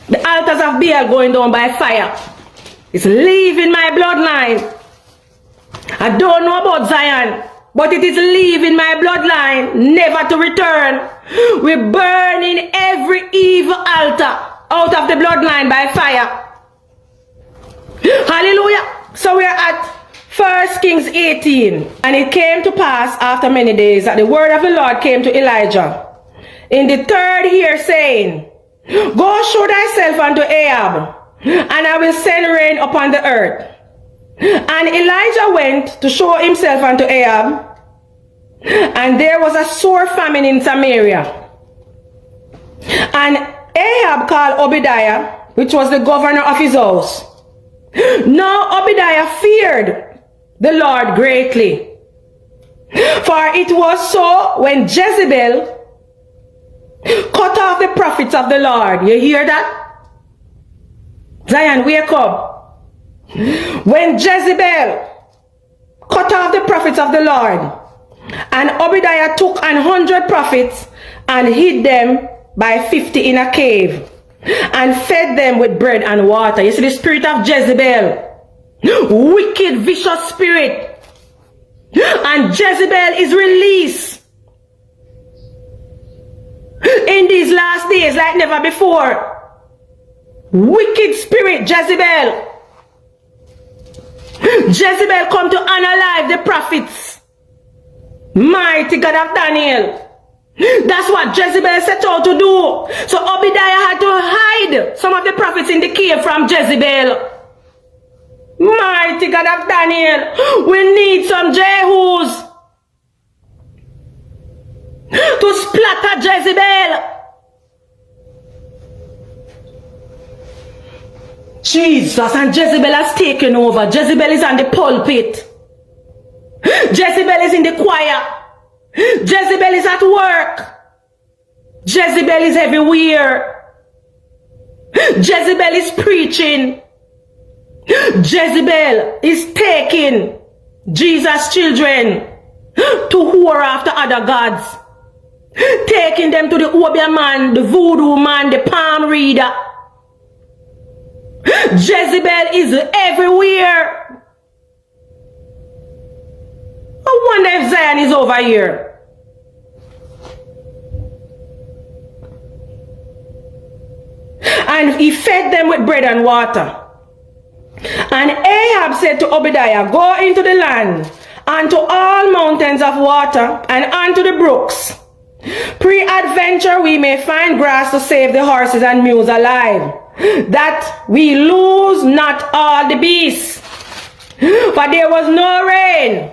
The altars of Baal going down by fire. It's leaving my bloodline. I don't know about Zion, but it is leaving my bloodline, never to return. We're burning every evil altar out of the bloodline by fire. Hallelujah. So we're at 1 Kings 18. And it came to pass after many days that the word of the Lord came to Elijah in the 3rd year, saying, Go show thyself unto Ahab, and I will send rain upon the earth. And Elijah went to show himself unto Ahab, and there was a sore famine in Samaria. And Ahab called Obadiah, which was the governor of his house. Now Obadiah feared the Lord greatly. For it was so when Jezebel cut off the prophets of the Lord. You hear that? Zion, wake up. When Jezebel cut off the prophets of the Lord, and Obadiah took 100 prophets and hid them by 50 in a cave, and fed them with bread and water. You see the spirit of Jezebel, wicked, vicious spirit. And Jezebel is released in these last days like never before. Wicked spirit, Jezebel. Jezebel come to unalive the prophets. Mighty God of Daniel. That's what Jezebel set out to do. So Obadiah had to hide some of the prophets in the cave from Jezebel. Mighty God of Daniel, we need some Jehus to splatter Jezebel. Jesus, and Jezebel has taken over. Jezebel is on the pulpit. Jezebel is in the choir. Jezebel is at work. Jezebel is everywhere. Jezebel is preaching. Jezebel is taking Jesus' children to whore after other gods. Taking them to the Obia man, the voodoo man, the palm reader. Jezebel is everywhere. I wonder if Zion is over here. And he fed them with bread and water. And Ahab said to Obadiah, Go into the land, unto all mountains of water, and unto the brooks. Peradventure we may find grass to save the horses and mules alive, that we lose not all the beasts. For there was no rain.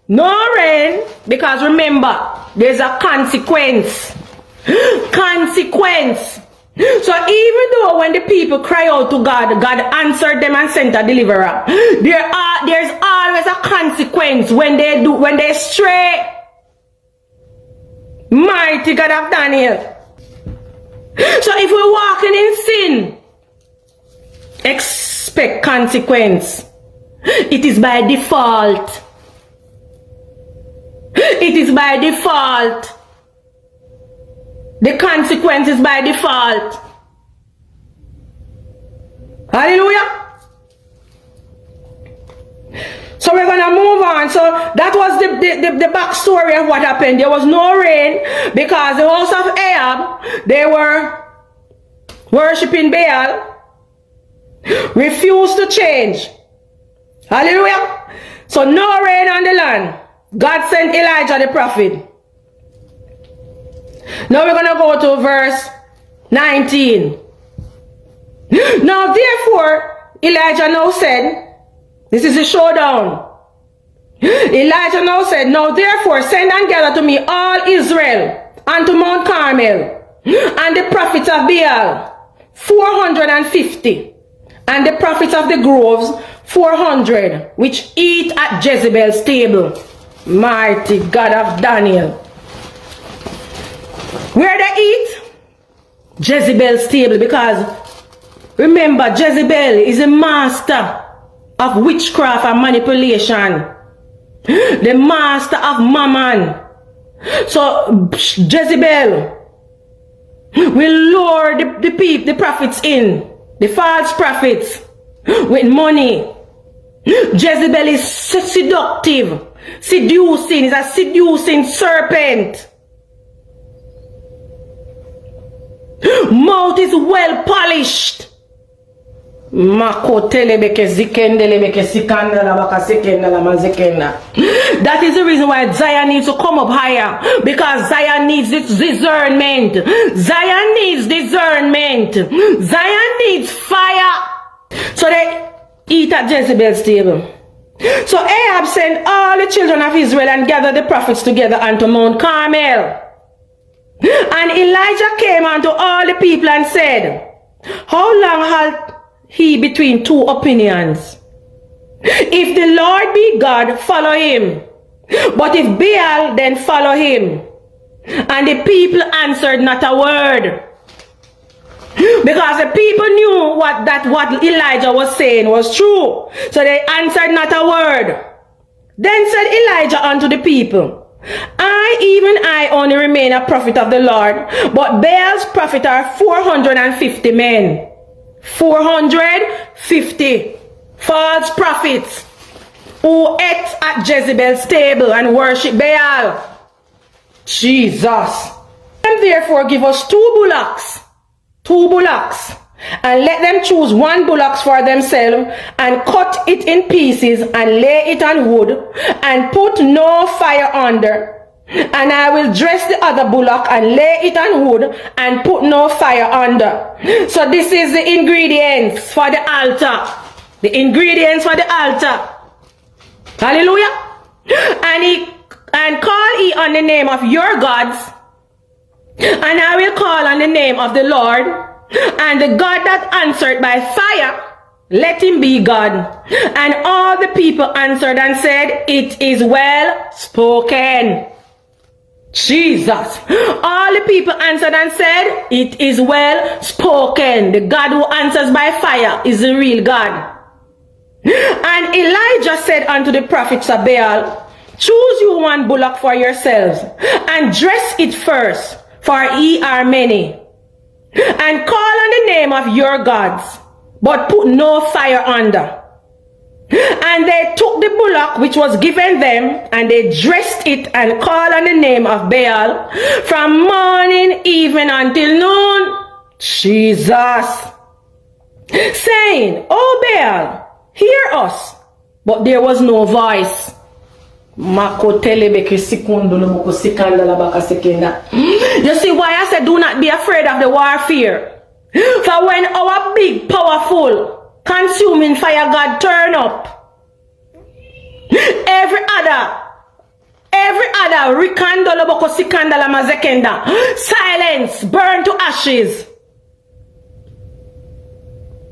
No rain, because remember, there's a consequence. Consequence. So even though when the people cry out to God, God answered them and sent a deliverer. There's always a consequence when they stray. Mighty God of Daniel. So if we're walking in sin, expect consequence. It is by default. It is by default. The consequence is by default. Hallelujah. So we're gonna move on. So that was the backstory of what happened. There was no rain because the house of Ahab, they were worshiping Baal, refused to change. Hallelujah. So no rain on the land. God sent Elijah the prophet. Now we're going to go to verse 19. Now therefore, Elijah now said, this is a showdown. Elijah now said, Now therefore send and gather to me all Israel unto Mount Carmel, and the prophets of Baal, 450, and the prophets of the groves, 400, which eat at Jezebel's table. Mighty God of Daniel. Where they eat? Jezebel's table, because remember, Jezebel is a master of witchcraft and manipulation. The master of mammon. So Jezebel will lure the prophets in, the false prophets, with money. Jezebel is seductive, seducing, is a seducing serpent. Mouth is well polished. That is the reason why Zion needs to come up higher, because Zion needs discernment. Zion needs discernment. Zion needs fire. So they eat at Jezebel's table. So Ahab sent all the children of Israel and gathered the prophets together unto Mount Carmel. And Elijah came unto all the people and said, how long halt he between two opinions? If the Lord be God, follow him. But if Baal, then follow him. And the people answered not a word. Because the people knew what Elijah was saying was true. So they answered not a word. Then said Elijah unto the people, I only remain a prophet of the Lord, but Baal's prophet are 450 men. 450 false prophets who ate at Jezebel's table and worship Baal. Jesus. And therefore give us two bullocks, and let them choose one bullock for themselves, and cut it in pieces, and lay it on wood, and put no fire under. And I will dress the other bullock and lay it on wood and put no fire under. So this is the ingredients for the altar. The ingredients for the altar. Hallelujah. And call ye on the name of your gods, and I will call on the name of the Lord, and the God that answered by fire, let him be God. And all the people answered and said, it is well spoken. Jesus. All the people answered and said, it is well spoken. The God who answers by fire is the real God. And Elijah said unto the prophets of Baal, choose you one bullock for yourselves, and dress it first, for ye are many. And call on the name of your gods, but put no fire under. And they took the bullock which was given them, and they dressed it and called on the name of Baal from morning, even until noon. Jesus. Saying, O Baal, hear us. But there was no voice. You see why I said do not be afraid of the warfare. For when our big, powerful, consuming fire God turn up, every other silence, burn to ashes.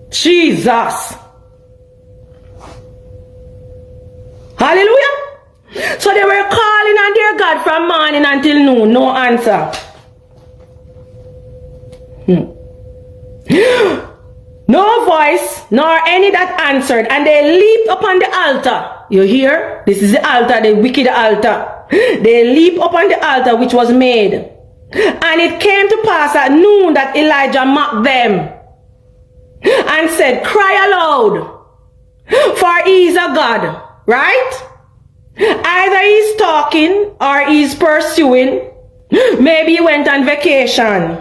Jesus. Hallelujah. So they were calling on their God from morning until noon, no answer. No voice, nor any that answered, and they leaped upon the altar. You hear? This is the altar, the wicked altar. They leaped upon the altar which was made. And it came to pass at noon that Elijah mocked them and said, cry aloud, for he is a God. Right? Either he's talking or he's pursuing. Maybe he went on vacation.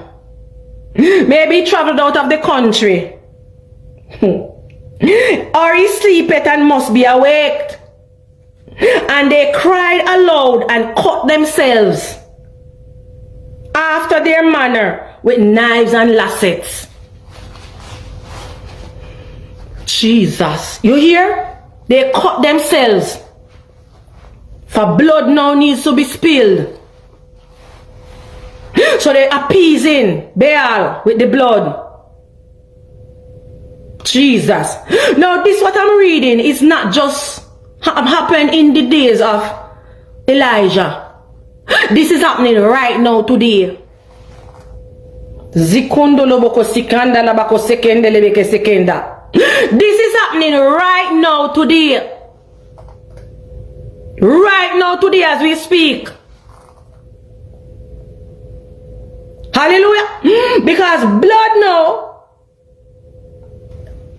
Maybe he traveled out of the country. Or he sleepeth and must be awaked. And they cried aloud and cut themselves after their manner with knives and lancets. Jesus. You hear? They cut themselves. For blood now needs to be spilled. So they're appeasing Baal with the blood. Jesus. Now this what I'm reading is not just happened in the days of Elijah. This is happening right now today. This is happening right now today. Right now today as we speak. Hallelujah. Because blood now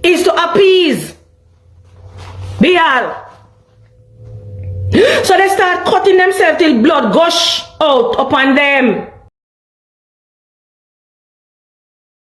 is to appease Baal. So they start cutting themselves till blood gush out upon them.